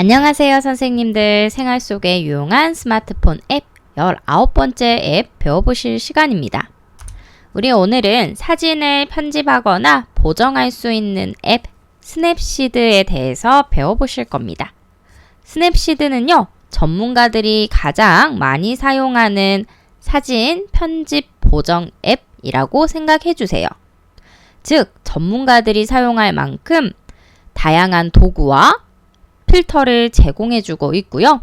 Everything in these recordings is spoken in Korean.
안녕하세요, 선생님들. 생활 속에 유용한 스마트폰 앱 19번째 앱 배워보실 시간입니다. 우리 오늘은 사진을 편집하거나 보정할 수 있는 앱 스냅시드에 대해서 배워보실 겁니다. 스냅시드는요, 전문가들이 가장 많이 사용하는 사진 편집 보정 앱이라고 생각해 주세요. 즉, 전문가들이 사용할 만큼 다양한 도구와 필터를 제공해주고 있고요.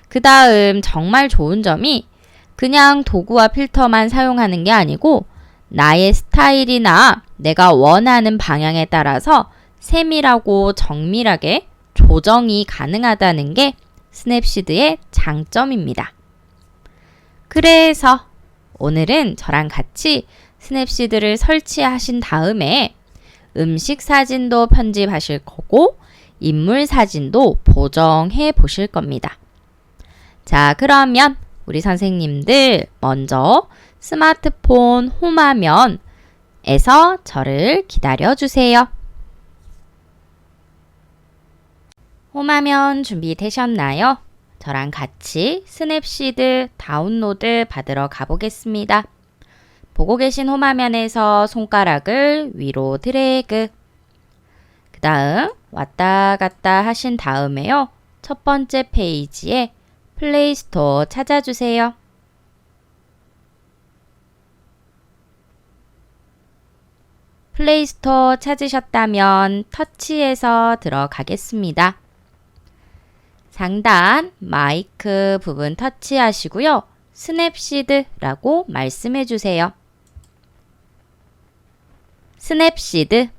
그 다음 정말 좋은 점이 그냥 도구와 필터만 사용하는 게 아니고 나의 스타일이나 내가 원하는 방향에 따라서 세밀하고 정밀하게 조정이 가능하다는 게 스냅시드의 장점입니다. 그래서 오늘은 저랑 같이 스냅시드를 설치하신 다음에 음식 사진도 편집하실 거고 인물 사진도 보정해 보실 겁니다. 자, 그러면 우리 선생님들 먼저 스마트폰 홈화면에서 저를 기다려 주세요. 홈화면 준비되셨나요? 저랑 같이 스냅시드 다운로드 받으러 가보겠습니다. 보고 계신 홈화면에서 손가락을 위로 드래그, 그 다음 왔다 갔다 하신 다음에요. 첫 번째 페이지에 플레이스토어 찾아주세요. 플레이스토어 찾으셨다면 터치해서 들어가겠습니다. 상단 마이크 부분 터치하시고요. 스냅시드라고 말씀해 주세요. 스냅시드.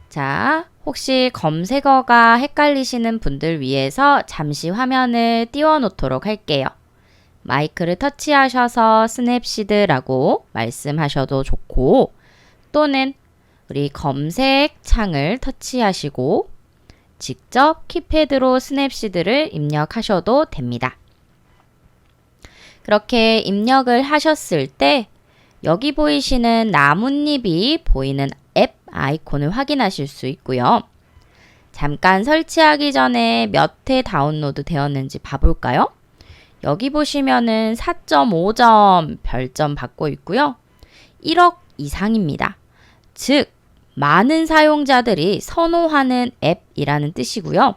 자, 혹시 검색어가 헷갈리시는 분들 위해서 잠시 화면을 띄워놓도록 할게요. 마이크를 터치하셔서 스냅시드라고 말씀하셔도 좋고, 또는 우리 검색 창을 터치하시고 직접 키패드로 스냅시드를 입력하셔도 됩니다. 그렇게 입력을 하셨을 때 여기 보이시는 나뭇잎이 보이는 앱 아이콘을 확인하실 수 있고요. 잠깐 설치하기 전에 몇 회 다운로드 되었는지 봐볼까요? 여기 보시면은 4.5점 별점 받고 있고요. 1억 이상입니다. 즉, 많은 사용자들이 선호하는 앱이라는 뜻이고요.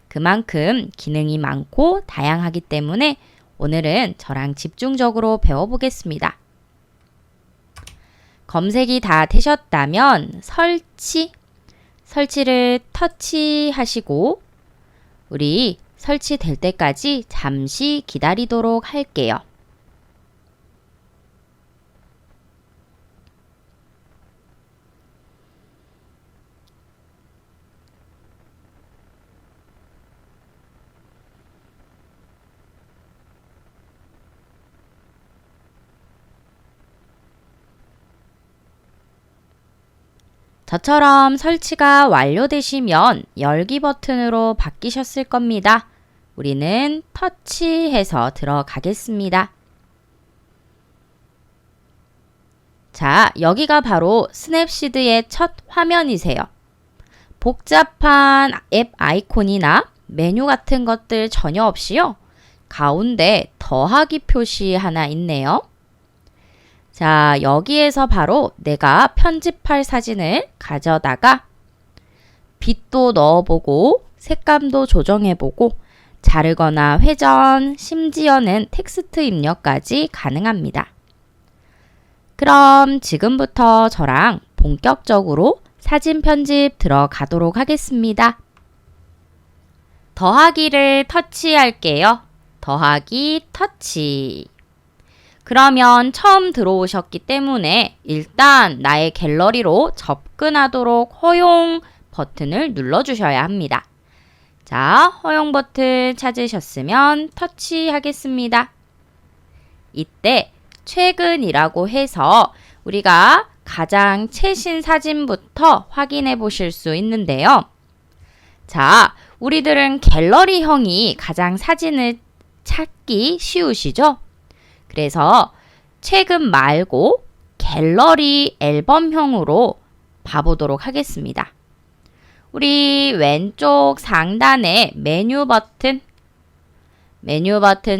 그만큼 기능이 많고 다양하기 때문에 오늘은 저랑 집중적으로 배워보겠습니다. 검색이 다 되셨다면 설치를 터치하시고 우리 설치될 때까지 잠시 기다리도록 할게요. 저처럼 설치가 완료되시면 열기 버튼으로 바뀌셨을 겁니다. 우리는 터치해서 들어가겠습니다. 자, 여기가 바로 스냅시드의 첫 화면이세요. 복잡한 앱 아이콘이나 메뉴 같은 것들 전혀 없이요. 가운데 더하기 표시 하나 있네요. 자, 여기에서 바로 내가 편집할 사진을 가져다가 빛도 넣어보고 색감도 조정해보고 자르거나 회전, 심지어는 텍스트 입력까지 가능합니다. 그럼 지금부터 저랑 본격적으로 사진 편집 들어가도록 하겠습니다. 더하기를 터치할게요. 더하기 터치. 그러면 처음 들어오셨기 때문에 일단 나의 갤러리로 접근하도록 허용 버튼을 눌러주셔야 합니다. 자, 허용 버튼 찾으셨으면 터치하겠습니다. 이때 최근이라고 해서 우리가 가장 최신 사진부터 확인해 보실 수 있는데요. 자, 우리들은 갤러리형이 가장 사진을 찾기 쉬우시죠? 그래서 최근 말고 갤러리 앨범형으로 봐보도록 하겠습니다. 우리 왼쪽 상단에 메뉴 버튼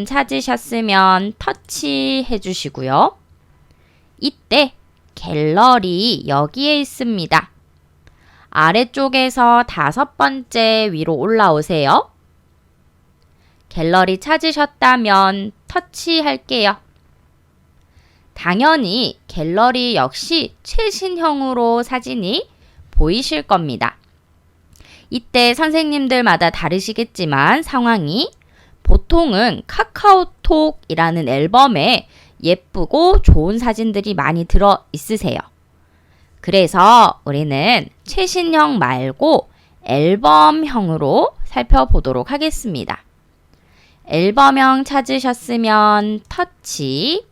찾으셨으면 터치해 주시고요. 이때 갤러리 여기에 있습니다. 아래쪽에서 5번째 위로 올라오세요. 갤러리 찾으셨다면 터치할게요. 당연히 갤러리 역시 최신형으로 사진이 보이실 겁니다. 이때 선생님들마다 다르시겠지만 상황이 보통은 카카오톡이라는 앨범에 예쁘고 좋은 사진들이 많이 들어 있으세요. 그래서 우리는 최신형 말고 앨범형으로 살펴보도록 하겠습니다. 앨범형 찾으셨으면 터치.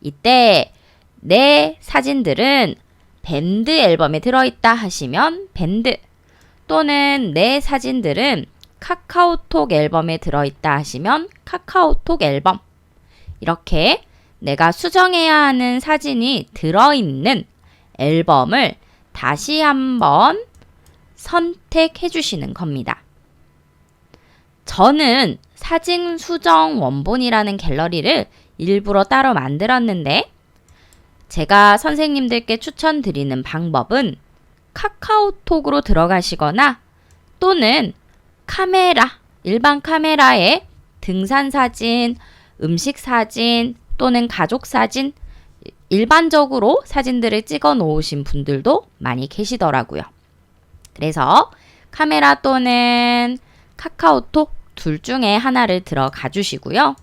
이때 내 사진들은 밴드 앨범에 들어있다 하시면 밴드, 또는 내 사진들은 카카오톡 앨범에 들어있다 하시면 카카오톡 앨범, 이렇게 내가 수정해야 하는 사진이 들어있는 앨범을 다시 한번 선택해 주시는 겁니다. 저는 사진 수정 원본이라는 갤러리를 일부러 따로 만들었는데, 제가 선생님들께 추천드리는 방법은 카카오톡으로 들어가시거나 또는 카메라, 일반 카메라에 등산 사진, 음식 사진 또는 가족 사진, 일반적으로 사진들을 찍어 놓으신 분들도 많이 계시더라고요. 그래서 카메라 또는 카카오톡 둘 중에 하나를 들어가 주시고요.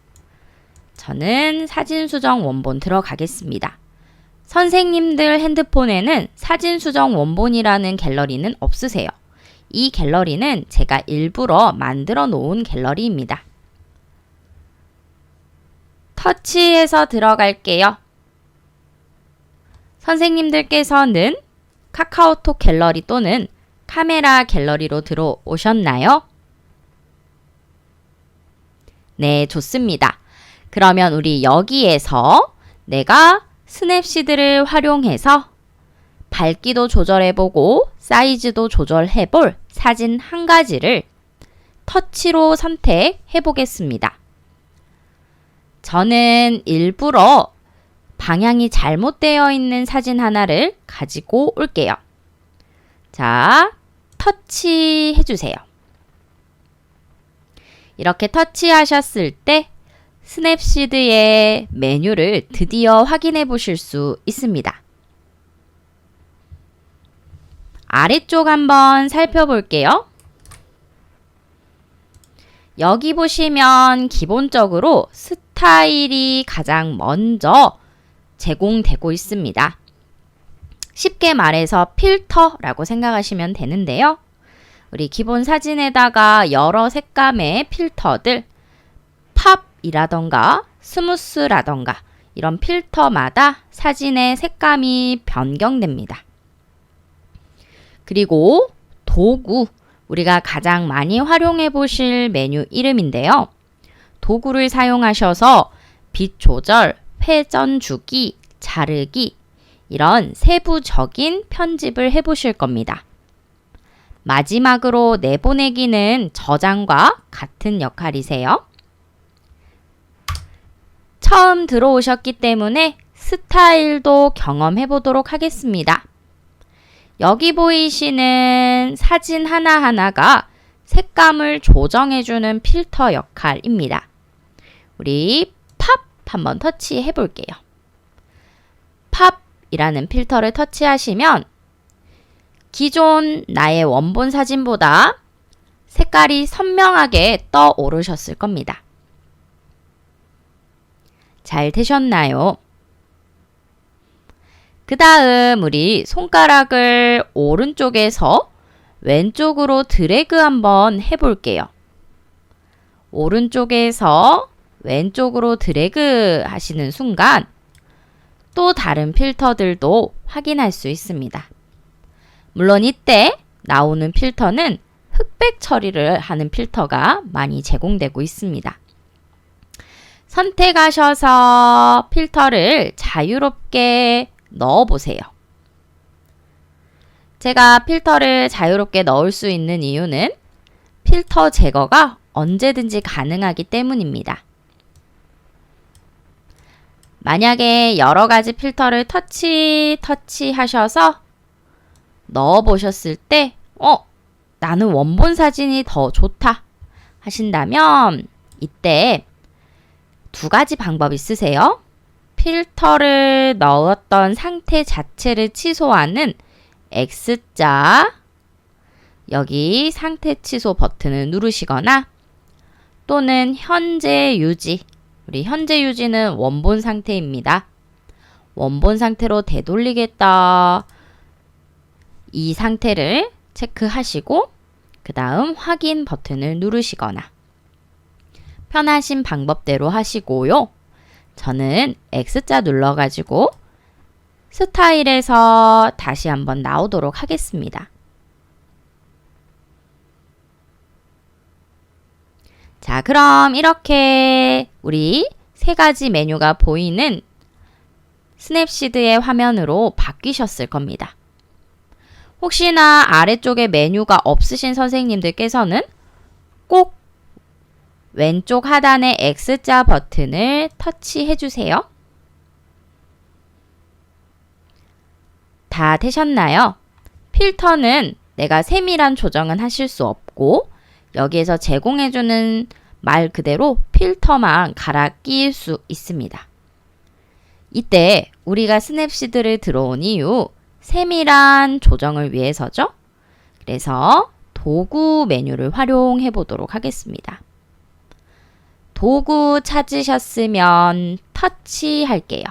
저는 사진 수정 원본 들어가겠습니다. 선생님들 핸드폰에는 사진 수정 원본이라는 갤러리는 없으세요. 이 갤러리는 제가 일부러 만들어 놓은 갤러리입니다. 터치해서 들어갈게요. 선생님들께서는 카카오톡 갤러리 또는 카메라 갤러리로 들어오셨나요? 네, 좋습니다. 그러면 우리 여기에서 내가 스냅시드를 활용해서 밝기도 조절해보고 사이즈도 조절해볼 사진 한 가지를 터치로 선택해 보겠습니다. 저는 일부러 방향이 잘못되어 있는 사진 하나를 가지고 올게요. 자, 터치해 주세요. 이렇게 터치하셨을 때 스냅시드의 메뉴를 드디어 확인해 보실 수 있습니다. 아래쪽 한번 살펴볼게요. 여기 보시면 기본적으로 스타일이 가장 먼저 제공되고 있습니다. 쉽게 말해서 필터라고 생각하시면 되는데요. 우리 기본 사진에다가 여러 색감의 필터들, 팝이라던가 스무스라던가 이런 필터마다 사진의 색감이 변경됩니다. 그리고 도구, 우리가 가장 많이 활용해 보실 메뉴 이름인데요. 도구를 사용하셔서 빛 조절, 회전 주기, 자르기, 이런 세부적인 편집을 해 보실 겁니다. 마지막으로 내보내기는 저장과 같은 역할이세요. 처음 들어오셨기 때문에 스타일도 경험해 보도록 하겠습니다. 여기 보이시는 사진 하나하나가 색감을 조정해주는 필터 역할입니다. 우리 팝 한번 터치해 볼게요. 팝이라는 필터를 터치하시면 기존 나의 원본 사진보다 색깔이 선명하게 떠오르셨을 겁니다. 잘 되셨나요? 그 다음 우리 손가락을 오른쪽에서 왼쪽으로 드래그 한번 해볼게요. 오른쪽에서 왼쪽으로 드래그 하시는 순간 또 다른 필터들도 확인할 수 있습니다. 물론 이때 나오는 필터는 흑백 처리를 하는 필터가 많이 제공되고 있습니다. 선택하셔서 필터를 자유롭게 넣어 보세요. 제가 필터를 자유롭게 넣을 수 있는 이유는 필터 제거가 언제든지 가능하기 때문입니다. 만약에 여러 가지 필터를 터치 하셔서 넣어 보셨을 때 나는 원본 사진이 더 좋다 하신다면 이때 두 가지 방법이 있으세요. 필터를 넣었던 상태 자체를 취소하는 X자 여기 상태 취소 버튼을 누르시거나 또는 현재 유지 우리 현재 유지는 원본 상태입니다. 원본 상태로 되돌리겠다 이 상태를 체크하시고 그 다음 확인 버튼을 누르시거나 편하신 방법대로 하시고요. 저는 X자 눌러가지고 스타일에서 다시 한번 나오도록 하겠습니다. 자, 그럼 이렇게 우리 세 가지 메뉴가 보이는 스냅시드의 화면으로 바뀌셨을 겁니다. 혹시나 아래쪽에 메뉴가 없으신 선생님들께서는 꼭 왼쪽 하단의 X자 버튼을 터치해 주세요. 다 되셨나요? 필터는 내가 세밀한 조정은 하실 수 없고 여기에서 제공해주는 말 그대로 필터만 갈아 끼울 수 있습니다. 이때 우리가 스냅시드를 들어온 이유 세밀한 조정을 위해서죠. 그래서 도구 메뉴를 활용해 보도록 하겠습니다. 도구 찾으셨으면 터치할게요.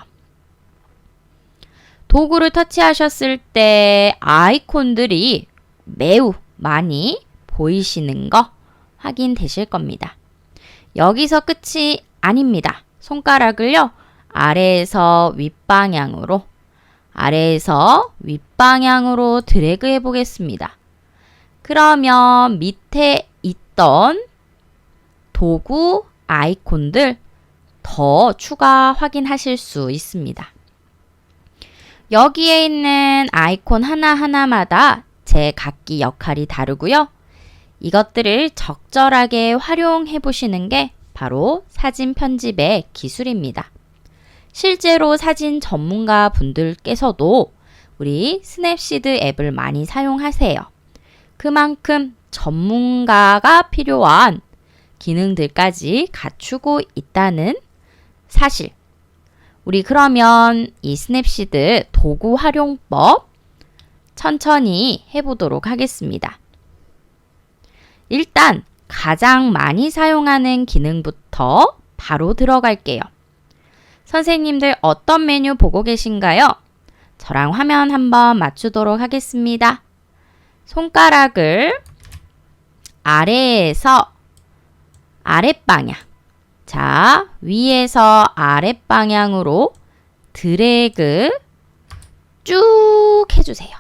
도구를 터치하셨을 때 아이콘들이 매우 많이 보이시는 거 확인되실 겁니다. 여기서 끝이 아닙니다. 손가락을요, 아래에서 윗방향으로 드래그 해 보겠습니다. 그러면 밑에 있던 도구 아이콘들 더 추가 확인하실 수 있습니다. 여기에 있는 아이콘 하나하나마다 제 각기 역할이 다르고요. 이것들을 적절하게 활용해 보시는 게 바로 사진 편집의 기술입니다. 실제로 사진 전문가 분들께서도 우리 스냅시드 앱을 많이 사용하세요. 그만큼 전문가가 필요한 기능들까지 갖추고 있다는 사실. 우리 그러면 이 스냅시드 도구 활용법 천천히 해보도록 하겠습니다. 일단 가장 많이 사용하는 기능부터 바로 들어갈게요. 선생님들 어떤 메뉴 보고 계신가요? 저랑 화면 한번 맞추도록 하겠습니다. 손가락을 아래에서 아랫방향, 자, 위에서 아랫방향으로 드래그 쭉 해주세요.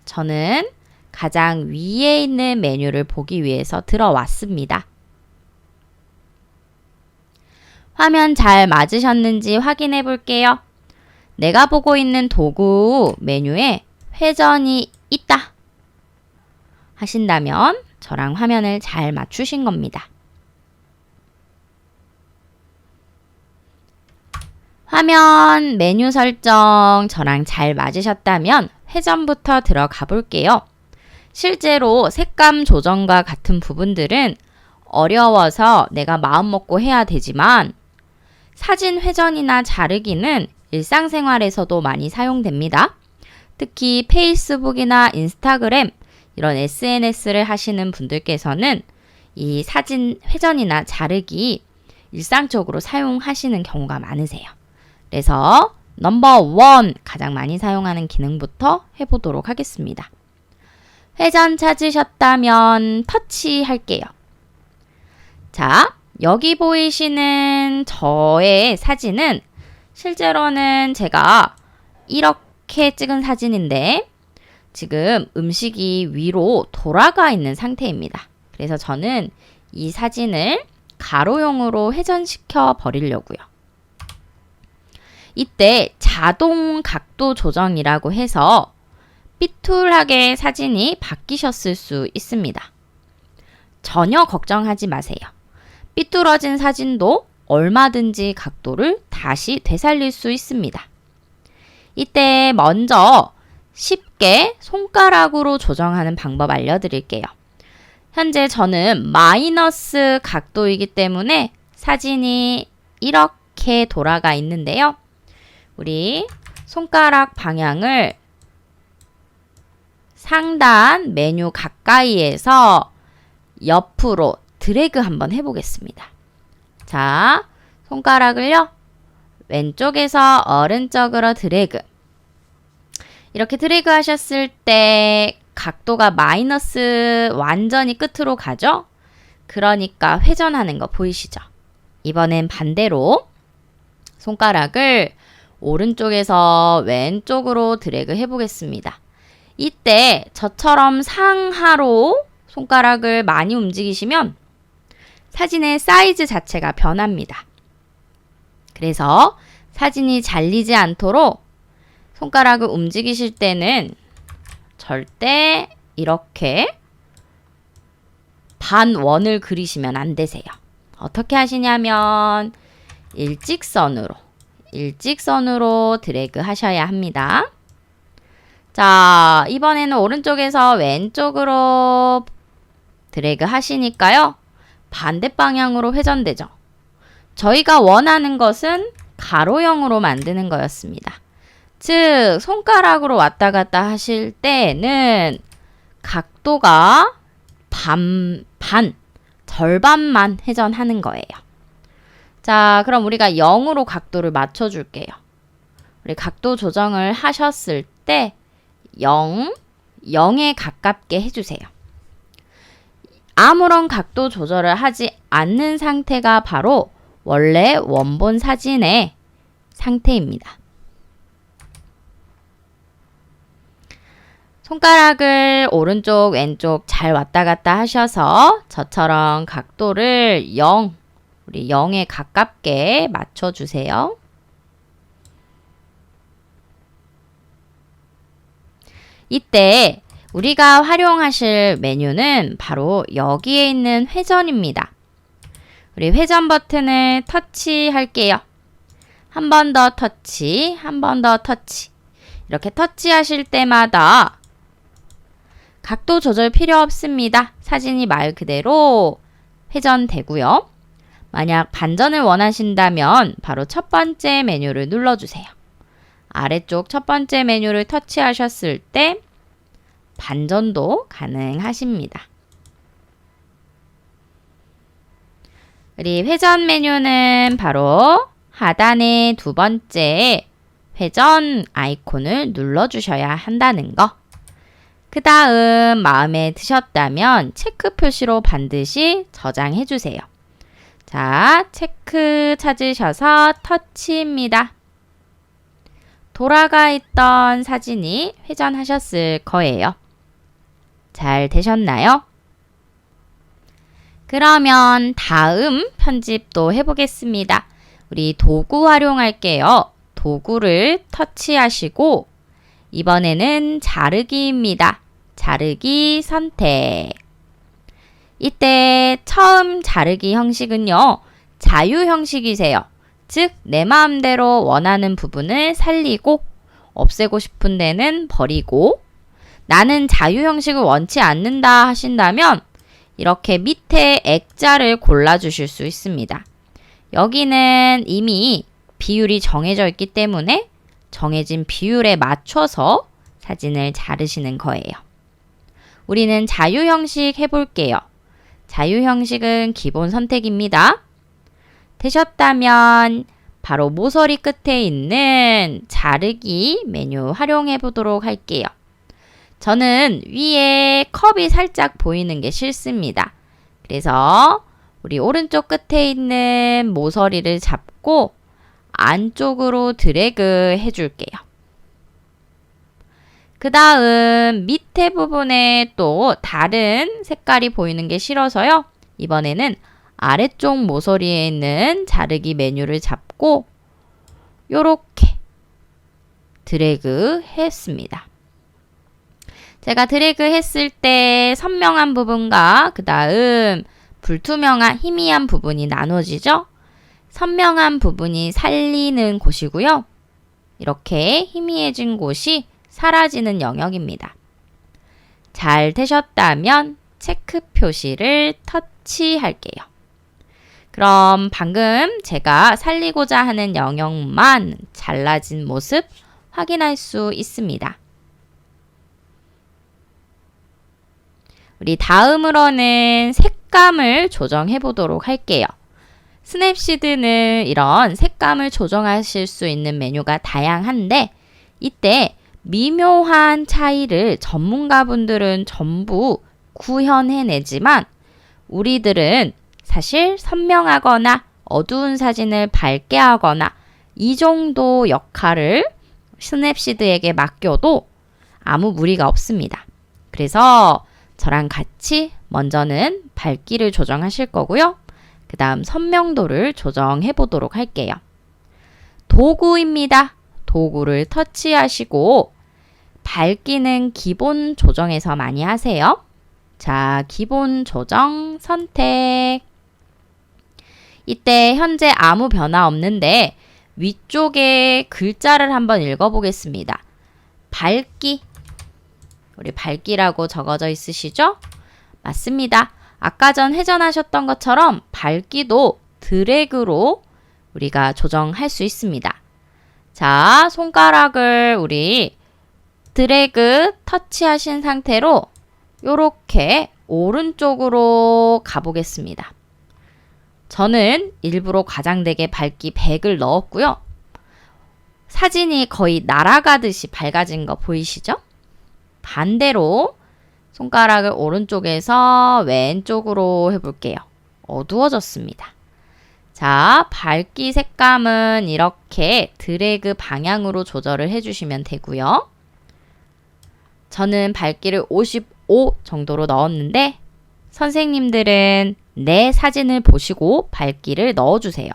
저는 가장 위에 있는 메뉴를 보기 위해서 들어왔습니다. 화면 잘 맞으셨는지 확인해 볼게요. 내가 보고 있는 도구 메뉴에 회전이 있다 하신다면 저랑 화면을 잘 맞추신 겁니다. 화면 메뉴 설정 저랑 잘 맞으셨다면 회전부터 들어가 볼게요. 실제로 색감 조정과 같은 부분들은 어려워서 내가 마음먹고 해야 되지만 사진 회전이나 자르기는 일상생활에서도 많이 사용됩니다. 특히 페이스북이나 인스타그램 이런 SNS를 하시는 분들께서는 이 사진 회전이나 자르기 일상적으로 사용하시는 경우가 많으세요. 그래서 넘버 1 가장 많이 사용하는 기능부터 해보도록 하겠습니다. 회전 찾으셨다면 터치할게요. 자, 여기 보이시는 저의 사진은 실제로는 제가 이렇게 찍은 사진인데 지금 음식이 위로 돌아가 있는 상태입니다. 그래서 저는 이 사진을 가로용으로 회전시켜 버리려고요. 이때 자동 각도 조정이라고 해서 삐뚤하게 사진이 바뀌셨을 수 있습니다. 전혀 걱정하지 마세요. 삐뚤어진 사진도 얼마든지 각도를 다시 되살릴 수 있습니다. 이때 먼저 쉽게 손가락으로 조정하는 방법 알려드릴게요. 현재 저는 마이너스 각도이기 때문에 사진이 이렇게 돌아가 있는데요. 우리 손가락 방향을 상단 메뉴 가까이에서 옆으로 드래그 한번 해보겠습니다. 자, 손가락을요, 왼쪽에서 오른쪽으로 드래그. 이렇게 드래그 하셨을 때 각도가 마이너스 완전히 끝으로 가죠? 그러니까 회전하는 거 보이시죠? 이번엔 반대로 손가락을 오른쪽에서 왼쪽으로 드래그 해보겠습니다. 이때 저처럼 상하로 손가락을 많이 움직이시면 사진의 사이즈 자체가 변합니다. 그래서 사진이 잘리지 않도록 손가락을 움직이실 때는 절대 이렇게 반원을 그리시면 안 되세요. 어떻게 하시냐면 일직선으로 드래그 하셔야 합니다. 자, 이번에는 오른쪽에서 왼쪽으로 드래그 하시니까요. 반대 방향으로 회전되죠. 저희가 원하는 것은 가로형으로 만드는 거였습니다. 즉, 손가락으로 왔다 갔다 하실 때는 각도가 절반만 회전하는 거예요. 자, 그럼 우리가 0으로 각도를 맞춰줄게요. 우리 각도 조정을 하셨을 때 0에 가깝게 해주세요. 아무런 각도 조절을 하지 않는 상태가 바로 원래 원본 사진의 상태입니다. 손가락을 오른쪽, 왼쪽 잘 왔다 갔다 하셔서 저처럼 각도를 우리 0에 가깝게 맞춰주세요. 이때 우리가 활용하실 메뉴는 바로 여기에 있는 회전입니다. 우리 회전 버튼을 터치할게요. 한 번 더 터치, 한 번 더 터치. 이렇게 터치하실 때마다 각도 조절 필요 없습니다. 사진이 말 그대로 회전되고요. 만약 반전을 원하신다면 바로 첫 번째 메뉴를 눌러주세요. 아래쪽 첫 번째 메뉴를 터치하셨을 때 반전도 가능하십니다. 우리 회전 메뉴는 바로 하단의 두 번째 회전 아이콘을 눌러주셔야 한다는 거. 그 다음 마음에 드셨다면 체크 표시로 반드시 저장해 주세요. 자, 체크 찾으셔서 터치입니다. 돌아가 있던 사진이 회전하셨을 거예요. 잘 되셨나요? 그러면 다음 편집도 해보겠습니다. 우리 도구 활용할게요. 도구를 터치하시고 이번에는 자르기입니다. 자르기 선택. 이때 처음 자르기 형식은요, 자유 형식이세요. 즉, 내 마음대로 원하는 부분을 살리고 없애고 싶은 데는 버리고, 나는 자유 형식을 원치 않는다 하신다면 이렇게 밑에 액자를 골라주실 수 있습니다. 여기는 이미 비율이 정해져 있기 때문에 정해진 비율에 맞춰서 사진을 자르시는 거예요. 우리는 자유 형식 해볼게요. 자유 형식은 기본 선택입니다. 되셨다면 바로 모서리 끝에 있는 자르기 메뉴 활용해 보도록 할게요. 저는 위에 컵이 살짝 보이는 게 싫습니다. 그래서 우리 오른쪽 끝에 있는 모서리를 잡고 안쪽으로 드래그 해줄게요. 그 다음 밑에 부분에 또 다른 색깔이 보이는 게 싫어서요. 이번에는 아래쪽 모서리에 있는 자르기 메뉴를 잡고 요렇게 드래그 했습니다. 제가 드래그 했을 때 선명한 부분과 그 다음 불투명한 희미한 부분이 나눠지죠. 선명한 부분이 살리는 곳이고요. 이렇게 희미해진 곳이 사라지는 영역입니다. 잘 되셨다면 체크 표시를 터치할게요. 그럼 방금 제가 살리고자 하는 영역만 잘라진 모습 확인할 수 있습니다. 우리 다음으로는 색감을 조정해 보도록 할게요. 스냅시드는 이런 색감을 조정하실 수 있는 메뉴가 다양한데 이때 미묘한 차이를 전문가분들은 전부 구현해내지만 우리들은 사실 선명하거나 어두운 사진을 밝게 하거나 이 정도 역할을 스냅시드에게 맡겨도 아무 무리가 없습니다. 그래서 저랑 같이 먼저는 밝기를 조정하실 거고요. 그 다음 선명도를 조정해 보도록 할게요. 도구입니다. 도구를 터치하시고 밝기는 기본 조정에서 많이 하세요. 자, 기본 조정 선택. 이때 현재 아무 변화 없는데 위쪽에 글자를 한번 읽어보겠습니다. 밝기. 우리 밝기라고 적어져 있으시죠? 맞습니다. 아까 전 회전하셨던 것처럼 밝기도 드래그로 우리가 조정할 수 있습니다. 자, 손가락을 우리 드래그 터치하신 상태로 이렇게 오른쪽으로 가보겠습니다. 저는 일부러 과장되게 밝기 100을 넣었고요. 사진이 거의 날아가듯이 밝아진 거 보이시죠? 반대로 손가락을 오른쪽에서 왼쪽으로 해볼게요. 어두워졌습니다. 자, 밝기 색감은 이렇게 드래그 방향으로 조절을 해주시면 되고요. 저는 밝기를 55 정도로 넣었는데 선생님들은 내 사진을 보시고 밝기를 넣어주세요.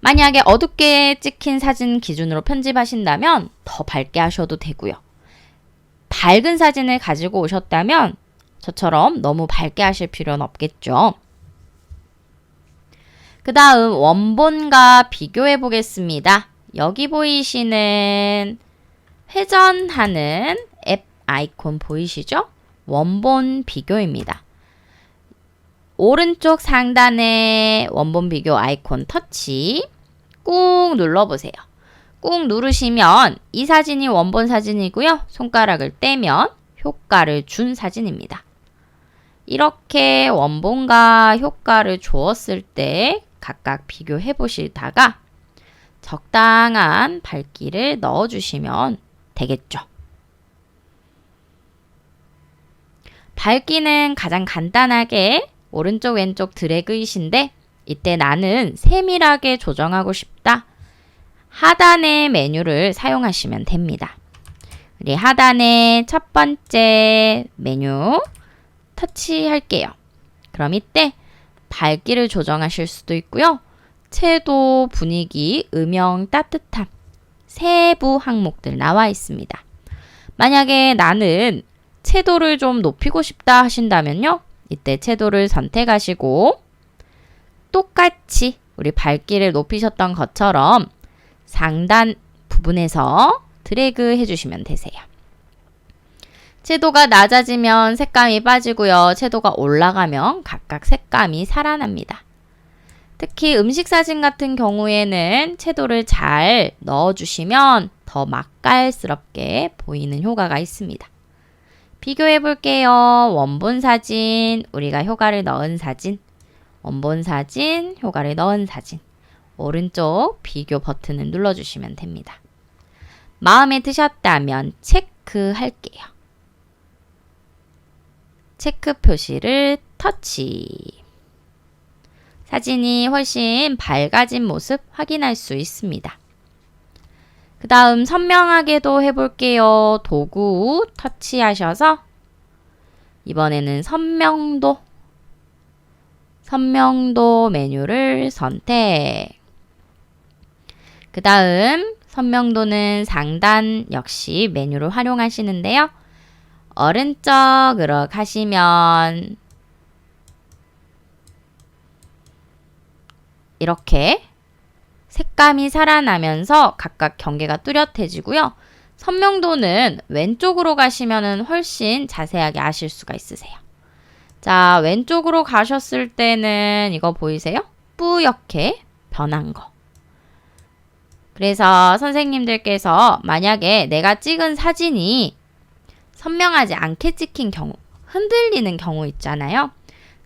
만약에 어둡게 찍힌 사진 기준으로 편집하신다면 더 밝게 하셔도 되고요. 밝은 사진을 가지고 오셨다면 저처럼 너무 밝게 하실 필요는 없겠죠. 그 다음 원본과 비교해 보겠습니다. 여기 보이시는 회전하는 앱 아이콘 보이시죠? 원본 비교입니다. 오른쪽 상단에 원본 비교 아이콘 터치 꾹 눌러보세요. 꾹 누르시면 이 사진이 원본 사진이고요. 손가락을 떼면 효과를 준 사진입니다. 이렇게 원본과 효과를 주었을 때 각각 비교해 보시다가 적당한 밝기를 넣어주시면 되겠죠. 밝기는 가장 간단하게 오른쪽 왼쪽 드래그이신데 이때 나는 세밀하게 조정하고 싶다. 하단의 메뉴를 사용하시면 됩니다. 우리 하단의 첫 번째 메뉴 터치할게요. 그럼 이때 밝기를 조정하실 수도 있고요. 채도, 분위기, 음영, 따뜻함 세부 항목들 나와 있습니다. 만약에 나는 채도를 좀 높이고 싶다 하신다면요. 이때 채도를 선택하시고 똑같이 우리 밝기를 높이셨던 것처럼 상단 부분에서 드래그 해주시면 되세요. 채도가 낮아지면 색감이 빠지고요. 채도가 올라가면 각각 색감이 살아납니다. 특히 음식 사진 같은 경우에는 채도를 잘 넣어주시면 더 맛깔스럽게 보이는 효과가 있습니다. 비교해 볼게요. 원본 사진, 우리가 효과를 넣은 사진, 원본 사진, 효과를 넣은 사진. 오른쪽 비교 버튼을 눌러주시면 됩니다. 마음에 드셨다면 체크할게요. 체크 표시를 터치. 사진이 훨씬 밝아진 모습 확인할 수 있습니다. 그 다음 선명하게도 해볼게요. 도구 터치하셔서 이번에는 선명도 메뉴를 선택. 그 다음 선명도는 상단 역시 메뉴를 활용하시는데요. 오른쪽으로 가시면 이렇게 색감이 살아나면서 각각 경계가 뚜렷해지고요. 선명도는 왼쪽으로 가시면 훨씬 자세하게 아실 수가 있으세요. 자, 왼쪽으로 가셨을 때는 이거 보이세요? 뿌옇게 변한 거. 그래서 선생님들께서 만약에 내가 찍은 사진이 선명하지 않게 찍힌 경우, 흔들리는 경우 있잖아요.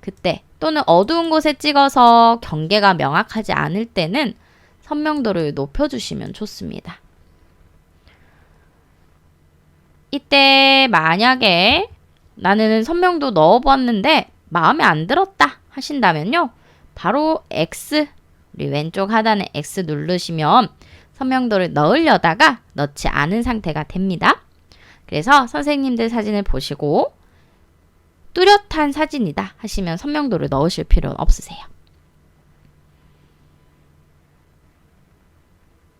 그때 또는 어두운 곳에 찍어서 경계가 명확하지 않을 때는 선명도를 높여주시면 좋습니다. 이때 만약에 나는 선명도 넣어봤는데 마음에 안 들었다 하신다면요. 바로 X, 우리 왼쪽 하단에 X 누르시면 선명도를 넣으려다가 넣지 않은 상태가 됩니다. 그래서 선생님들 사진을 보시고 뚜렷한 사진이다 하시면 선명도를 넣으실 필요는 없으세요.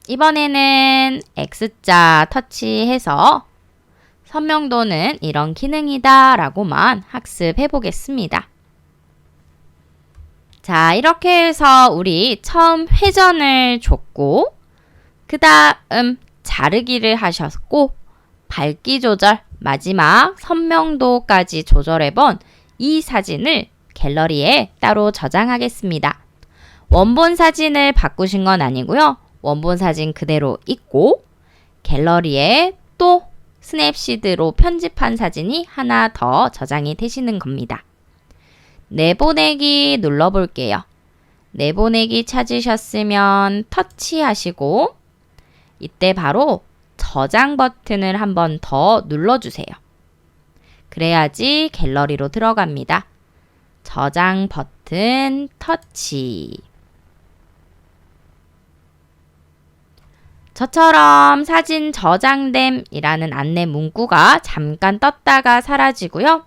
이번에는 X자 터치해서 선명도는 이런 기능이다 라고만 학습해 보겠습니다. 자, 이렇게 해서 우리 처음 회전을 줬고 그 다음 자르기를 하셨고 밝기 조절, 마지막 선명도까지 조절해본 이 사진을 갤러리에 따로 저장하겠습니다. 원본 사진을 바꾸신 건 아니고요. 원본 사진 그대로 있고 갤러리에 또 스냅시드로 편집한 사진이 하나 더 저장이 되시는 겁니다. 내보내기 눌러볼게요. 내보내기 찾으셨으면 터치하시고 이때 바로 저장 버튼을 한 번 더 눌러주세요. 그래야지 갤러리로 들어갑니다. 저장 버튼 터치. 저처럼 사진 저장됨이라는 안내 문구가 잠깐 떴다가 사라지고요.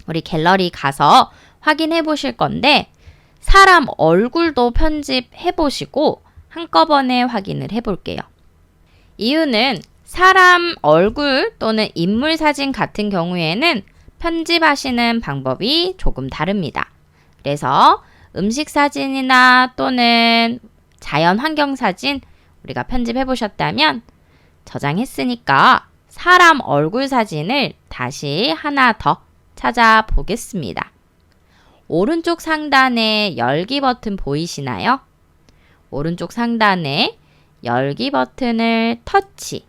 우리 갤러리 가서 확인해 보실 건데 사람 얼굴도 편집해 보시고 한꺼번에 확인을 해 볼게요. 이유는 사람 얼굴 또는 인물 사진 같은 경우에는 편집하시는 방법이 조금 다릅니다. 그래서 음식 사진이나 또는 자연 환경 사진 우리가 편집해 보셨다면 저장했으니까 사람 얼굴 사진을 다시 하나 더 찾아보겠습니다. 오른쪽 상단에 열기 버튼 보이시나요? 오른쪽 상단에 열기 버튼을 터치.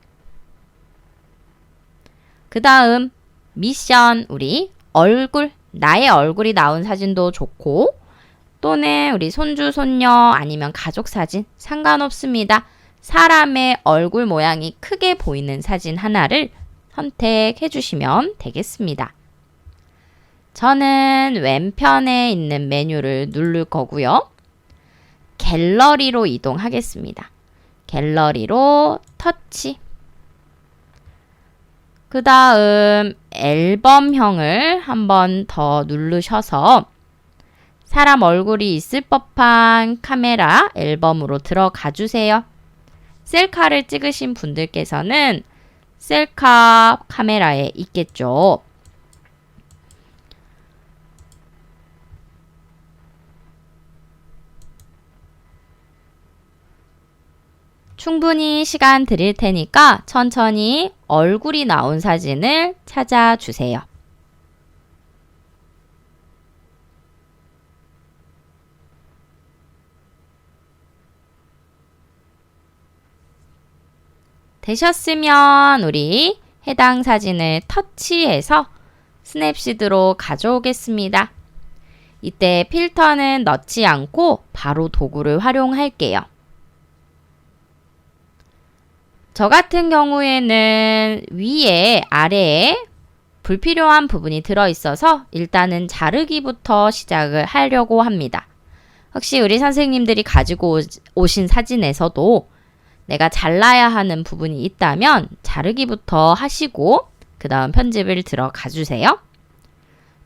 그 다음 미션 우리 얼굴, 나의 얼굴이 나온 사진도 좋고 또는 우리 손주, 손녀 아니면 가족 사진 상관없습니다. 사람의 얼굴 모양이 크게 보이는 사진 하나를 선택해 주시면 되겠습니다. 저는 왼편에 있는 메뉴를 누를 거고요. 갤러리로 이동하겠습니다. 갤러리로 터치. 그 다음 앨범형을 한 번 더 누르셔서 사람 얼굴이 있을 법한 카메라 앨범으로 들어가 주세요. 셀카를 찍으신 분들께서는 셀카 카메라에 있겠죠. 충분히 시간 드릴 테니까 천천히 얼굴이 나온 사진을 찾아주세요. 되셨으면 우리 해당 사진을 터치해서 스냅시드로 가져오겠습니다. 이때 필터는 넣지 않고 바로 도구를 활용할게요. 저 같은 경우에는 위에 아래에 불필요한 부분이 들어있어서 일단은 자르기부터 시작을 하려고 합니다. 혹시 우리 선생님들이 가지고 오신 사진에서도 내가 잘라야 하는 부분이 있다면 자르기부터 하시고 그 다음 편집을 들어가 주세요.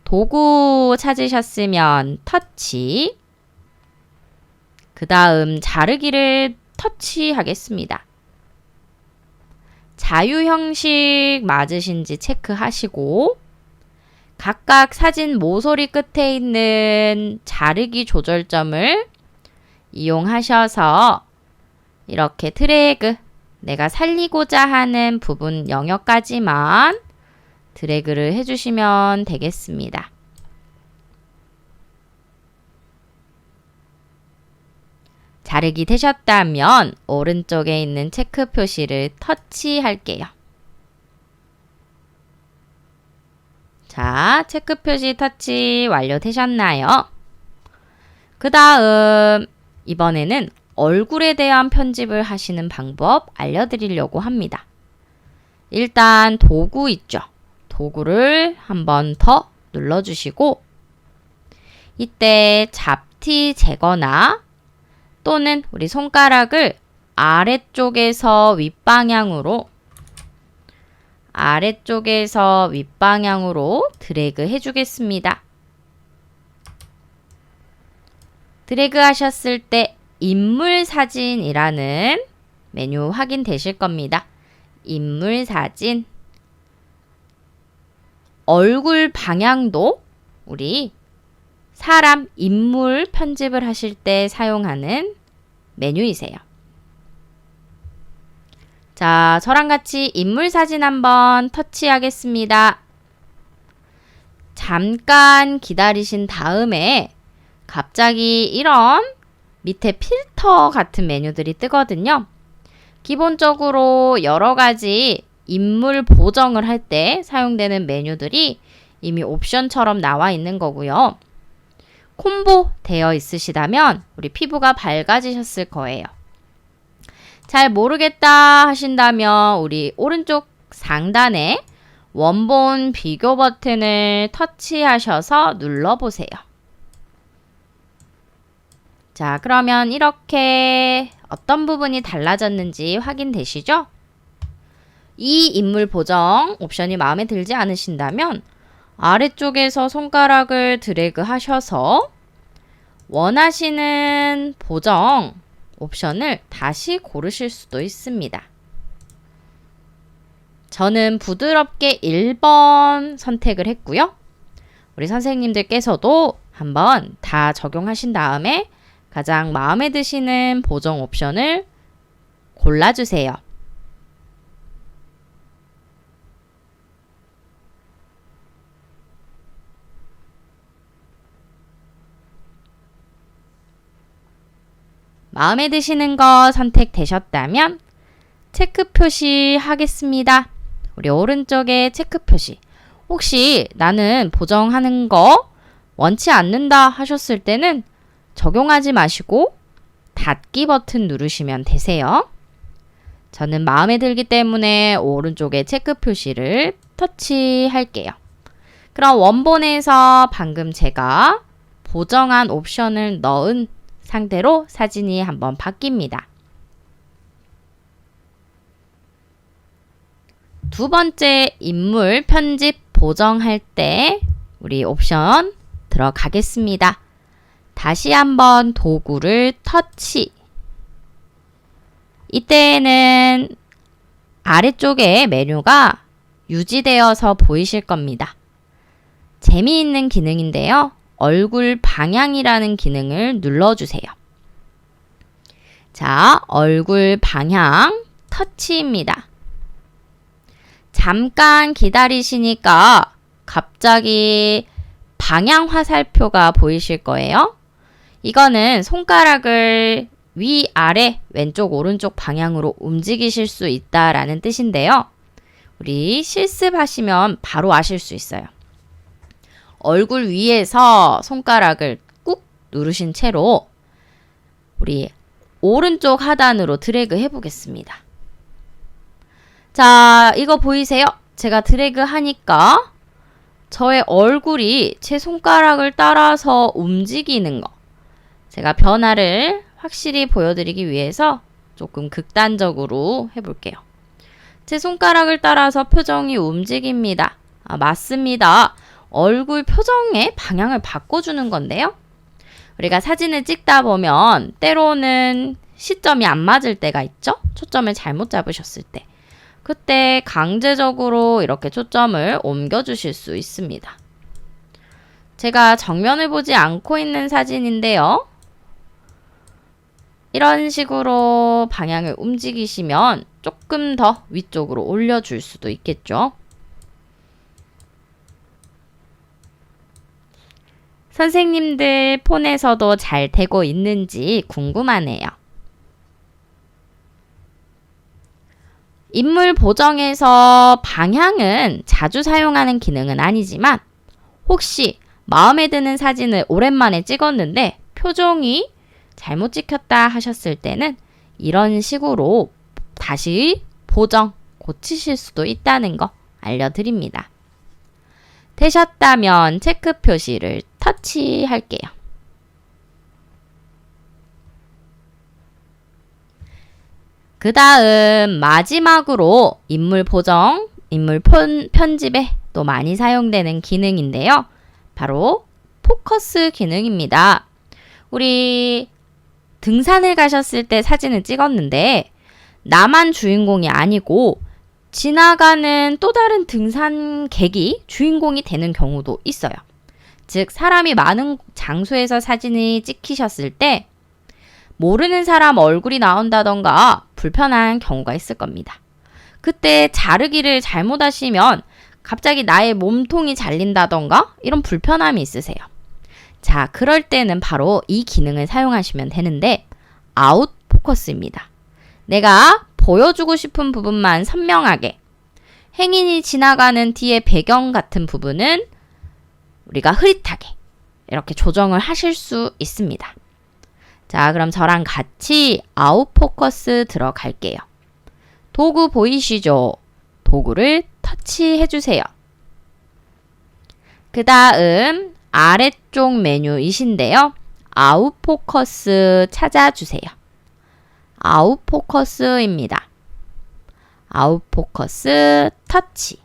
도구 찾으셨으면 터치, 그 다음 자르기를 터치하겠습니다. 자유 형식 맞으신지 체크하시고 각각 사진 모서리 끝에 있는 자르기 조절점을 이용하셔서 이렇게 드래그, 내가 살리고자 하는 부분 영역까지만 드래그를 해주시면 되겠습니다. 자르기 되셨다면 오른쪽에 있는 체크 표시를 터치할게요. 자, 체크 표시 터치 완료되셨나요? 그 다음 이번에는 얼굴에 대한 편집을 하시는 방법 알려드리려고 합니다. 일단 도구 있죠? 도구를 한 번 더 눌러주시고 이때 잡티 제거나 또는 우리 손가락을 아래쪽에서 윗방향으로 드래그 해주겠습니다. 드래그 하셨을 때 인물 사진이라는 메뉴 확인되실 겁니다. 인물 사진. 얼굴 방향도 우리 사람, 인물 편집을 하실 때 사용하는 메뉴이세요. 자, 저랑 같이 인물 사진 한번 터치하겠습니다. 잠깐 기다리신 다음에 갑자기 이런 밑에 필터 같은 메뉴들이 뜨거든요. 기본적으로 여러 가지 인물 보정을 할 때 사용되는 메뉴들이 이미 옵션처럼 나와 있는 거고요. 콤보 되어 있으시다면 우리 피부가 밝아지셨을 거예요. 잘 모르겠다 하신다면 우리 오른쪽 상단에 원본 비교 버튼을 터치하셔서 눌러보세요. 자, 그러면 이렇게 어떤 부분이 달라졌는지 확인되시죠? 이 인물 보정 옵션이 마음에 들지 않으신다면 아래쪽에서 손가락을 드래그 하셔서 원하시는 보정 옵션을 다시 고르실 수도 있습니다. 저는 부드럽게 1번 선택을 했고요. 우리 선생님들께서도 한번 다 적용하신 다음에 가장 마음에 드시는 보정 옵션을 골라주세요. 마음에 드시는 거 선택되셨다면 체크 표시 하겠습니다. 우리 오른쪽에 체크 표시. 혹시 나는 보정하는 거 원치 않는다 하셨을 때는 적용하지 마시고 닫기 버튼 누르시면 되세요. 저는 마음에 들기 때문에 오른쪽에 체크 표시를 터치할게요. 그럼 원본에서 방금 제가 보정한 옵션을 넣은 상태로 사진이 한번 바뀝니다. 두 번째 인물 편집 보정할 때 우리 옵션 들어가겠습니다. 다시 한번 도구를 터치. 이때는 아래쪽에 메뉴가 유지되어서 보이실 겁니다. 재미있는 기능인데요. 얼굴 방향이라는 기능을 눌러주세요. 자, 얼굴 방향 터치입니다. 잠깐 기다리시니까 갑자기 방향 화살표가 보이실 거예요. 이거는 손가락을 위, 아래, 왼쪽, 오른쪽 방향으로 움직이실 수 있다라는 뜻인데요. 우리 실습하시면 바로 아실 수 있어요. 얼굴 위에서 손가락을 꾹 누르신 채로 우리 오른쪽 하단으로 드래그 해보겠습니다. 자, 이거 보이세요? 제가 드래그 하니까 저의 얼굴이 제 손가락을 따라서 움직이는 거. 제가 변화를 확실히 보여드리기 위해서 조금 극단적으로 해볼게요. 제 손가락을 따라서 표정이 움직입니다. 맞습니다. 얼굴 표정의 방향을 바꿔주는 건데요. 우리가 사진을 찍다 보면 때로는 시점이 안 맞을 때가 있죠? 초점을 잘못 잡으셨을 때. 그때 강제적으로 이렇게 초점을 옮겨주실 수 있습니다. 제가 정면을 보지 않고 있는 사진인데요. 이런 식으로 방향을 움직이시면 조금 더 위쪽으로 올려줄 수도 있겠죠. 선생님들 폰에서도 잘 되고 있는지 궁금하네요. 인물 보정에서 방향은 자주 사용하는 기능은 아니지만 혹시 마음에 드는 사진을 오랜만에 찍었는데 표정이 잘못 찍혔다 하셨을 때는 이런 식으로 다시 보정, 고치실 수도 있다는 거 알려드립니다. 되셨다면 체크 표시를 터치할게요. 그 다음 마지막으로 인물 보정, 인물 편집에 또 많이 사용되는 기능인데요. 바로 포커스 기능입니다. 우리 등산을 가셨을 때 사진을 찍었는데 나만 주인공이 아니고 지나가는 또 다른 등산객이 주인공이 되는 경우도 있어요. 즉 사람이 많은 장소에서 사진이 찍히셨을 때 모르는 사람 얼굴이 나온다던가 불편한 경우가 있을 겁니다. 그때 자르기를 잘못하시면 갑자기 나의 몸통이 잘린다던가 이런 불편함이 있으세요. 자, 그럴 때는 바로 이 기능을 사용하시면 되는데 아웃 포커스입니다. 내가 보여주고 싶은 부분만 선명하게, 행인이 지나가는 뒤에 배경 같은 부분은 우리가 흐릿하게 이렇게 조정을 하실 수 있습니다. 자, 그럼 저랑 같이 아웃 포커스 들어갈게요. 도구 보이시죠? 도구를 터치해 주세요. 그 다음 아래쪽 메뉴이신데요. 아웃 포커스 찾아주세요. 아웃 포커스입니다. 아웃 포커스 터치.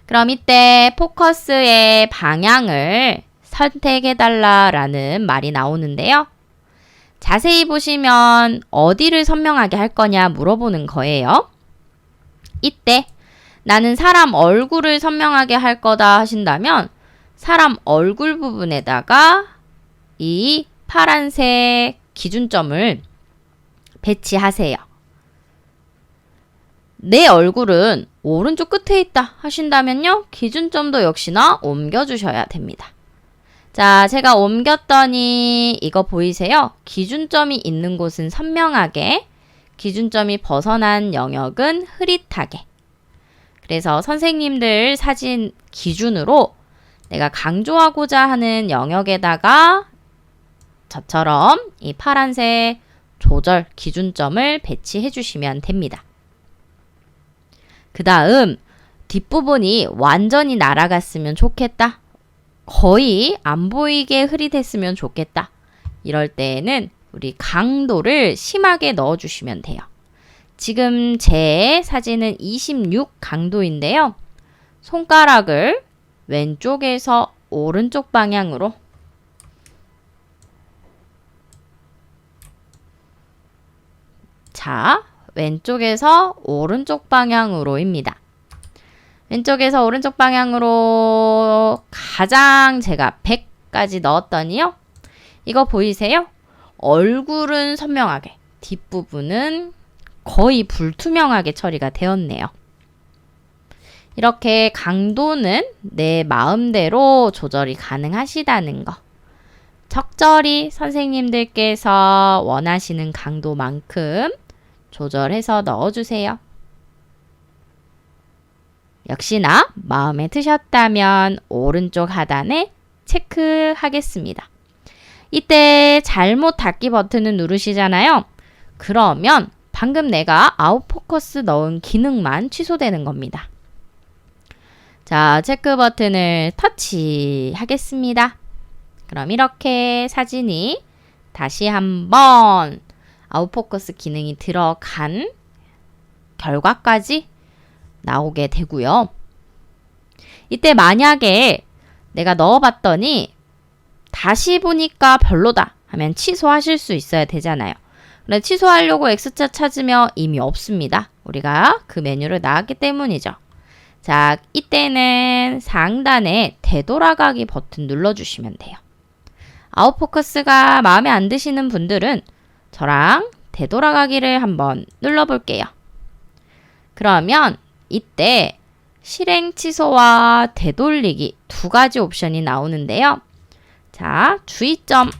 그럼 이때 포커스의 방향을 선택해달라라는 말이 나오는데요. 자세히 보시면 어디를 선명하게 할 거냐 물어보는 거예요. 이때 나는 사람 얼굴을 선명하게 할 거다 하신다면 사람 얼굴 부분에다가 이 파란색 기준점을 배치하세요. 내 얼굴은 오른쪽 끝에 있다 하신다면요. 기준점도 역시나 옮겨주셔야 됩니다. 자, 제가 옮겼더니 이거 보이세요? 기준점이 있는 곳은 선명하게, 기준점이 벗어난 영역은 흐릿하게. 그래서 선생님들 사진 기준으로 내가 강조하고자 하는 영역에다가 저처럼 이 파란색 조절 기준점을 배치해 주시면 됩니다. 그 다음 뒷부분이 완전히 날아갔으면 좋겠다. 거의 안 보이게 흐릿했으면 좋겠다. 이럴 때에는 우리 강도를 심하게 넣어주시면 돼요. 지금 제 사진은 26 강도인데요. 손가락을 왼쪽에서 오른쪽 방향으로 자, 왼쪽에서 오른쪽 방향으로입니다. 왼쪽에서 오른쪽 방향으로 가장 제가 100까지 넣었더니요. 이거 보이세요? 얼굴은 선명하게, 뒷부분은 거의 불투명하게 처리가 되었네요. 이렇게 강도는 내 마음대로 조절이 가능하시다는 거. 적절히 선생님들께서 원하시는 강도만큼 조절해서 넣어주세요. 역시나 마음에 드셨다면 오른쪽 하단에 체크하겠습니다. 이때 잘못 닫기 버튼을 누르시잖아요. 그러면 방금 내가 아웃 포커스 넣은 기능만 취소되는 겁니다. 자, 체크 버튼을 터치하겠습니다. 그럼 이렇게 사진이 다시 한번 아웃 포커스 기능이 들어간 결과까지 나오게 되고요. 이때 만약에 내가 넣어봤더니 다시 보니까 별로다 하면 취소하실 수 있어야 되잖아요. 근데 취소하려고 X자 찾으면 이미 없습니다. 우리가 그 메뉴를 나왔기 때문이죠. 자, 이때는 상단에 되돌아가기 버튼 눌러주시면 돼요. 아웃포커스가 마음에 안 드시는 분들은 저랑 되돌아가기를 한번 눌러볼게요. 그러면 이때 실행 취소와 되돌리기 두 가지 옵션이 나오는데요. 자, 주의점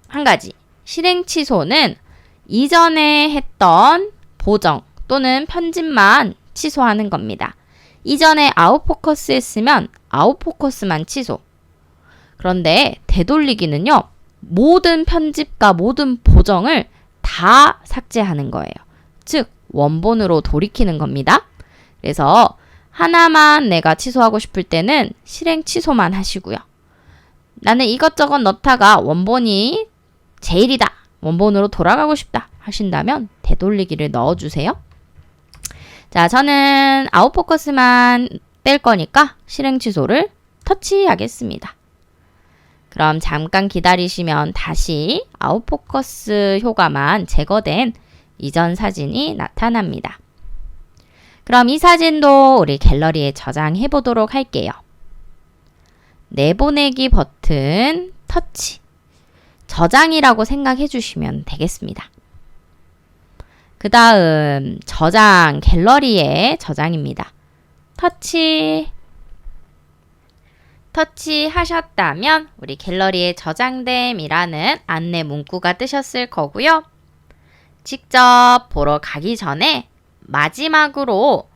한 가지. 실행 취소는 이전에 했던 보정 또는 편집만 취소하는 겁니다. 이전에 아웃포커스 했으면 아웃포커스만 취소. 그런데 되돌리기는요. 모든 편집과 모든 보정을 다 삭제하는 거예요. 즉 원본으로 돌이키는 겁니다. 그래서 하나만 내가 취소하고 싶을 때는 실행 취소만 하시고요. 나는 이것저것 넣다가 원본이 제일이다. 원본으로 돌아가고 싶다 하신다면 되돌리기를 넣어주세요. 자, 저는 아웃포커스만 뺄 거니까 실행 취소를 터치하겠습니다. 그럼 잠깐 기다리시면 다시 아웃포커스 효과만 제거된 이전 사진이 나타납니다. 그럼 이 사진도 우리 갤러리에 저장해 보도록 할게요. 내보내기 버튼 터치. 저장이라고 생각해 주시면 되겠습니다. 그 다음 저장 갤러리에 저장입니다. 터치하셨다면 우리 갤러리에 저장됨이라는 안내 문구가 뜨셨을 거고요. 직접 보러 가기 전에 마지막으로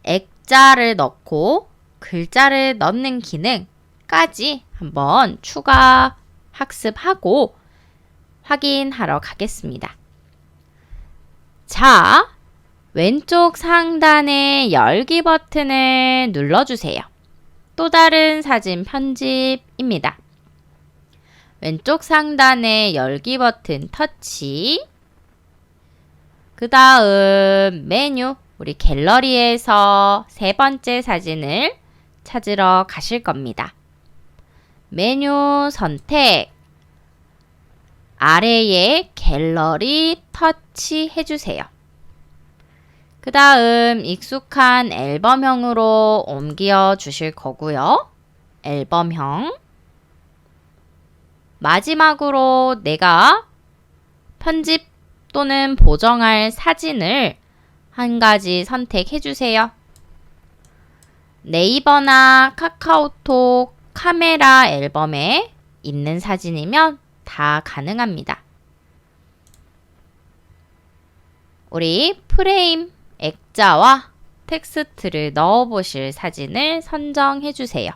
액자를 넣고 글자를 넣는 기능까지 한번 추가 학습하고 확인하러 가겠습니다. 자, 왼쪽 상단의 열기 버튼을 눌러주세요. 또 다른 사진 편집입니다. 왼쪽 상단의 열기 버튼 터치. 그 다음 메뉴, 우리 갤러리에서 세 번째 사진을 찾으러 가실 겁니다. 메뉴 선택, 아래에 갤러리 터치 해주세요. 그 다음 익숙한 앨범형으로 옮겨 주실 거고요. 앨범형. 마지막으로 내가 편집 또는 보정할 사진을 한 가지 선택해 주세요. 네이버나 카카오톡 카메라 앨범에 있는 사진이면 다 가능합니다. 우리 프레임 액자와 텍스트를 넣어 보실 사진을 선정해 주세요.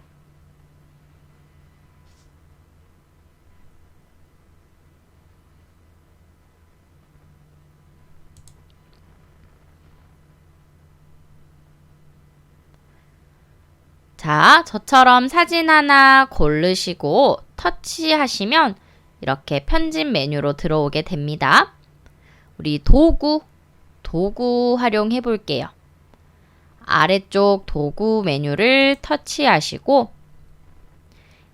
자, 저처럼 사진 하나 고르시고 터치하시면 이렇게 편집 메뉴로 들어오게 됩니다. 우리 도구 활용해 볼게요. 아래쪽 도구 메뉴를 터치하시고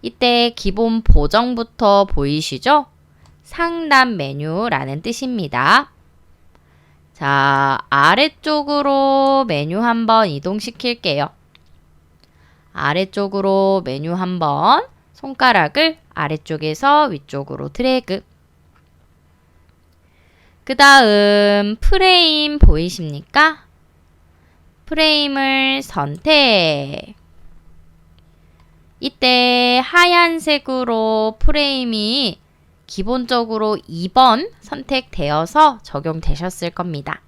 이때 기본 보정부터 보이시죠? 상단 메뉴라는 뜻입니다. 자, 아래쪽으로 메뉴 한번 이동시킬게요. 아래쪽으로 메뉴 한번 손가락을 아래쪽에서 위쪽으로 드래그. 그 다음 프레임 보이십니까? 프레임을 선택. 이때 하얀색으로 프레임이 기본적으로 2번 선택되어서 적용되셨을 겁니다.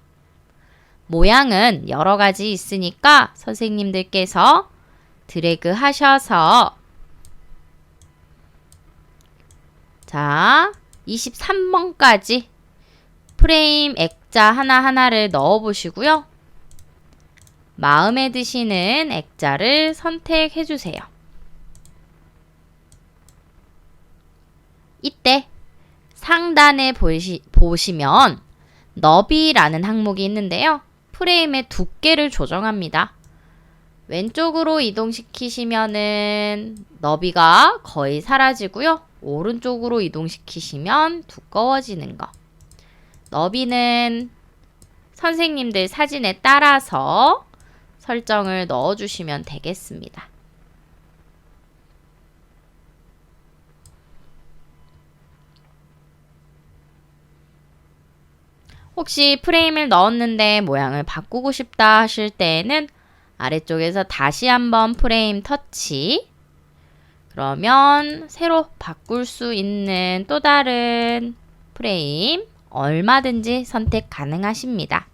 모양은 여러 가지 있으니까 선생님들께서 드래그 하셔서 자, 23번까지 프레임 액자 하나하나를 넣어 보시고요. 마음에 드시는 액자를 선택해 주세요. 이때 상단에 보시면 너비라는 항목이 있는데요. 프레임의 두께를 조정합니다. 왼쪽으로 이동시키시면은 너비가 거의 사라지고요. 오른쪽으로 이동시키시면 두꺼워지는 거. 너비는 선생님들 사진에 따라서 설정을 넣어주시면 되겠습니다. 혹시 프레임을 넣었는데 모양을 바꾸고 싶다 하실 때에는 아래쪽에서 다시 한번 프레임 터치, 그러면 새로 바꿀 수 있는 또 다른 프레임 얼마든지 선택 가능하십니다.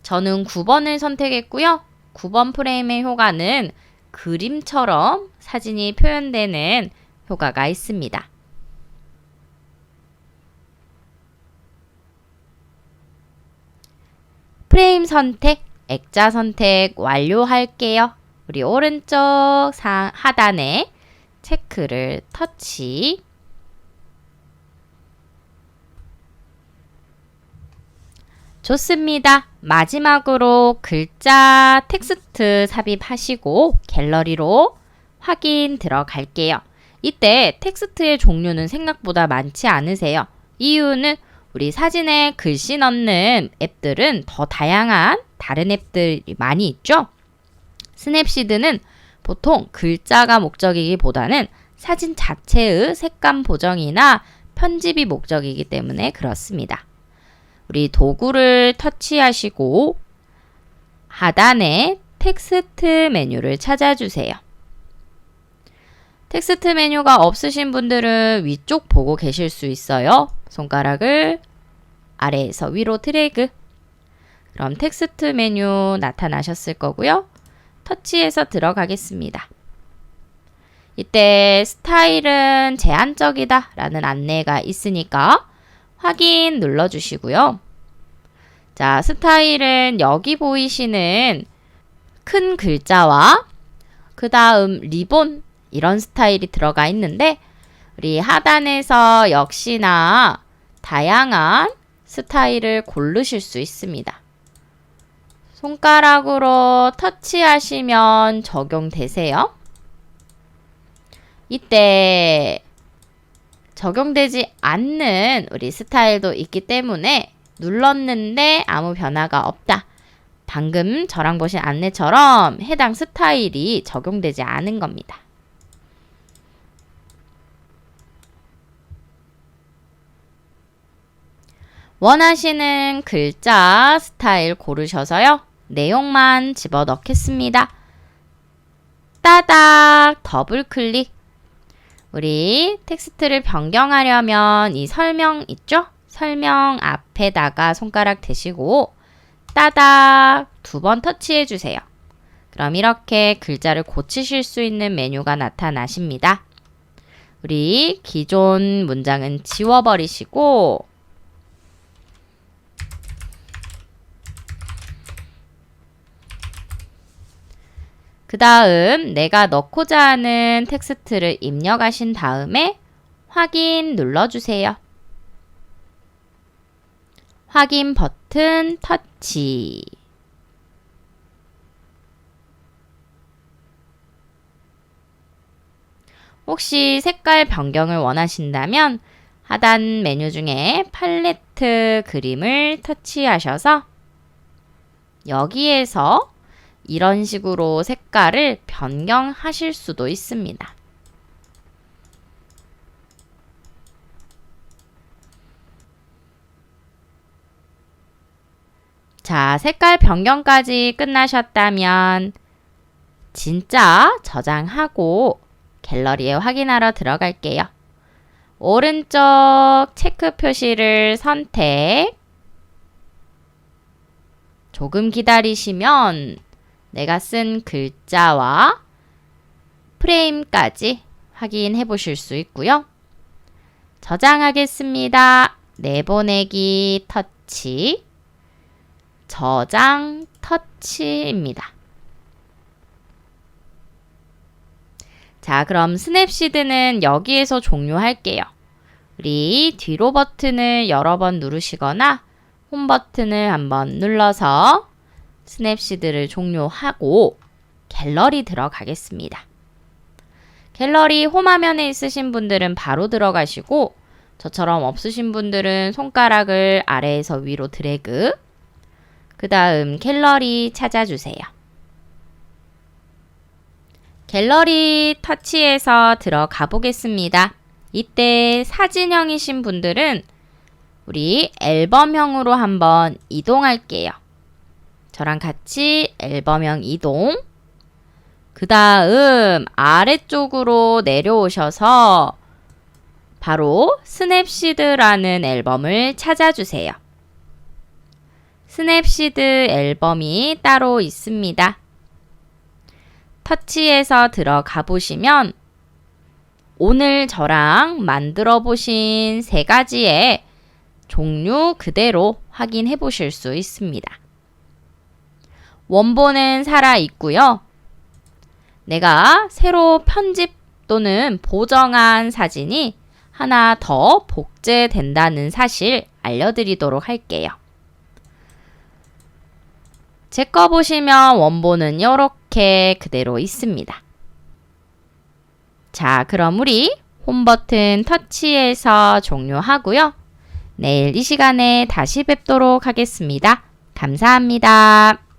저는 9번을 선택했고요. 9번 프레임의 효과는 그림처럼 사진이 표현되는 효과가 있습니다. 프레임 선택, 액자 선택 완료할게요. 우리 오른쪽 하단에 체크를 터치. 좋습니다. 마지막으로 글자 텍스트 삽입하시고 갤러리로 확인 들어갈게요. 이때 텍스트의 종류는 생각보다 많지 않으세요. 이유는 우리 사진에 글씨 넣는 앱들은 더 다양한 다른 앱들이 많이 있죠. 스냅시드는 보통 글자가 목적이기보다는 사진 자체의 색감 보정이나 편집이 목적이기 때문에 그렇습니다. 우리 도구를 터치하시고 하단에 텍스트 메뉴를 찾아주세요. 텍스트 메뉴가 없으신 분들은 위쪽 보고 계실 수 있어요. 손가락을 아래에서 위로 드래그. 그럼 텍스트 메뉴 나타나셨을 거고요. 터치해서 들어가겠습니다. 이때 스타일은 제한적이다 라는 안내가 있으니까 확인 눌러주시고요. 자, 스타일은 여기 보이시는 큰 글자와 그 다음 리본 이런 스타일이 들어가 있는데 우리 하단에서 역시나 다양한 스타일을 고르실 수 있습니다. 손가락으로 터치하시면 적용되세요. 이때 적용되지 않는 우리 스타일도 있기 때문에 눌렀는데 아무 변화가 없다. 방금 저랑 보신 안내처럼 해당 스타일이 적용되지 않은 겁니다. 원하시는 글자 스타일 고르셔서요. 내용만 집어넣겠습니다. 따닥 더블 클릭. 우리 텍스트를 변경하려면 이 설명 있죠? 설명 앞에다가 손가락 대시고 따닥 2번 터치해 주세요. 그럼 이렇게 글자를 고치실 수 있는 메뉴가 나타나십니다. 우리 기존 문장은 지워버리시고 그 다음 내가 넣고자 하는 텍스트를 입력하신 다음에 확인 눌러주세요. 확인 버튼 터치. 혹시 색깔 변경을 원하신다면 하단 메뉴 중에 팔레트 그림을 터치하셔서 여기에서 이런 식으로 색깔을 변경하실 수도 있습니다. 자, 색깔 변경까지 끝나셨다면 진짜 저장하고 갤러리에 확인하러 들어갈게요. 오른쪽 체크 표시를 선택. 조금 기다리시면 내가 쓴 글자와 프레임까지 확인해 보실 수 있고요. 저장하겠습니다. 내보내기 터치. 저장 터치입니다. 자, 그럼 스냅시드는 여기에서 종료할게요. 우리 뒤로 버튼을 여러 번 누르시거나 홈 버튼을 한번 눌러서 스냅시드를 종료하고 갤러리 들어가겠습니다. 갤러리 홈 화면에 있으신 분들은 바로 들어가시고 저처럼 없으신 분들은 손가락을 아래에서 위로 드래그, 그 다음 갤러리 찾아주세요. 갤러리 터치해서 들어가 보겠습니다. 이때 사진형이신 분들은 우리 앨범형으로 한번 이동할게요. 저랑 같이 앨범형 이동. 그 다음 아래쪽으로 내려오셔서 바로 스냅시드라는 앨범을 찾아주세요. 스냅시드 앨범이 따로 있습니다. 터치해서 들어가 보시면 오늘 저랑 만들어 보신 3가지의 종류 그대로 확인해 보실 수 있습니다. 원본은 살아 있고요. 내가 새로 편집 또는 보정한 사진이 하나 더 복제된다는 사실 알려드리도록 할게요. 제 거 보시면 원본은 이렇게 그대로 있습니다. 자, 그럼 우리 홈 버튼 터치해서 종료하고요. 내일 이 시간에 다시 뵙도록 하겠습니다. 감사합니다.